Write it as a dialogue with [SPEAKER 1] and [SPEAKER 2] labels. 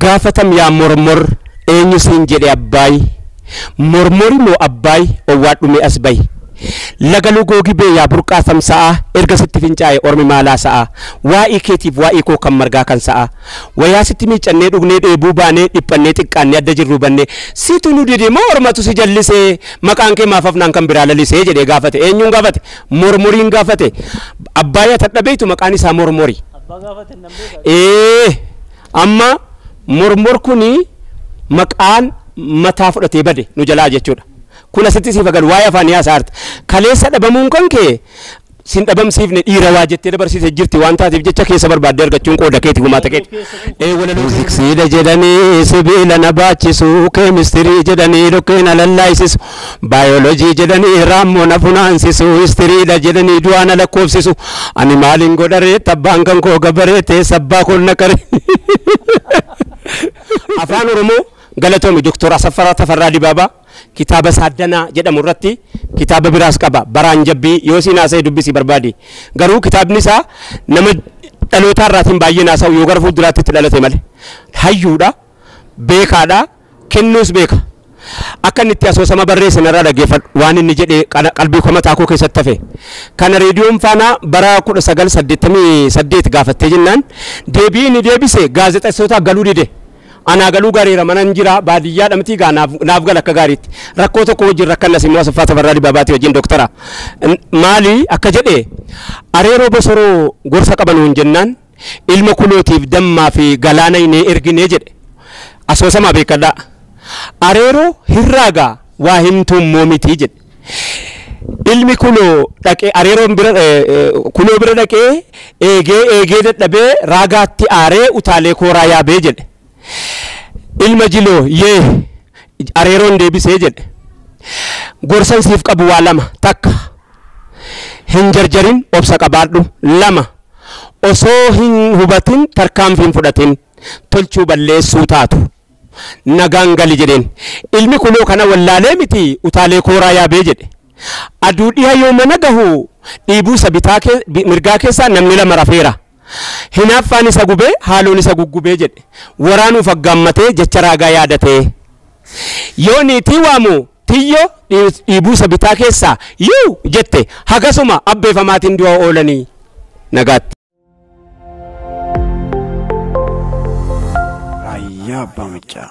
[SPEAKER 1] gaafatam yaa mormor eenyu siin jedhe abbaay mormori moo abbaay owwaadhume as bay lagalu googi bee yaa burqaa samsa'a erga sitti fincaa'e ormi maalaa sa'a waa'ee keetiif waa'ee koo kan margaa kan sa'a wayaa sitti miicannee dhugnee dheebuu baanee dhiphannee xiqqaannee adda jirru bannee situ nu dide moo ormatu si jallisee maqaan kee maaf afnaan kan biraa lalisee jedhee gaafate eenyuun gaafate mormoriin gaafate abbaaya tadhabeetu maqaan isaa mormori amma mormor kuni maqaan mataa fudhatee bade nu jalaa jechuudha kuna sitti si fagal waa'ee afaan yaa saart kaleessa dhabamuun kan kee sin dhabamsiifne dhiira waa jettee dabarsite jirti waan taatiif jecha keessa barbaadde argachuun qooda keeti gumaata keeti muuziksiidha jedhanii sibiila na baachisu keemistirii jedhanii dhokkeen alallaayisisu baayolojii jedhanii raammoo na funaansisu histiriidha jedhanii du'aa na lakkoofsisu ani maaliin godharee tabbaan kan koo gabareete sabbaa koon na qare afaan oromoo galatoomi doktor Asaffaa Tafarraa Dibaabaa kitaaba Saadanaa jedhamu irratti kitaaba biraas qaba baraan jabbii yoo siin haasa'e dubbisi barbaadi garuu kitaabni isaa nama dhaloota irraatiin baay'ee haasa'u yoo gara fuulduraatti itti dhalate malee hayyuudha beekaadha kennuus beeka akka inni itti asoosama barreesse narraa dhaggeeffadhu waan inni jedhee qalbii koo mataa koo keessatti hafe kana reediyoon faanaa bara 1988 gaafattee jennaan deebii inni deebise gaazexeessootaa galuu dide ana galuu gareera manan jira baadiyyaa dhamti ga naaf gal akka gaariitti rakkoo tokko wajjin rakkannas immoo Asaffaa Tafarraa Dibaabaati wajjin doktora maali akka jedhe areeroo bosoroo gorsa qabanuun jennaan ilma kulootiif dammaa fi galaana inni erginee jedhe asoosama beekadhaa areeroo hirraagaa waa himtuun moomitii jedhe ilmi kuloo dhaqee areeroon bira kuloo bira dhaqee eegee dadhabee raagaatti aaree utaalee kooraa yaabee jedhe ilma jiloo yee areeroon deebisee jedhe gorsan siif qabu waa lama takka hin jarjarin obsa qabaadhu lama osoo hin hubatin tarkaanfiin fudhatin tolchuu balleessuu taatu nagaan gali jedheen ilmi kuloo kana wallaalee miti utaalee kooraa yaabee jedhe aduu dhiha yoo mana gahu dhiibuu sabitaa mirgaa keessaa namni lama rafeera hinaaffaan isa gubee haaloon isa guggubee jedhe waraanuuf aggaammatee jecha raagaa yaadatee yoo niitii waamu tiyyo dhiibuu sabitaa keessaa yuu jette hagasuma abbeeffamaatiin du'a oolanii nagaatti.
[SPEAKER 2] Ayyaa abbaa mucaa.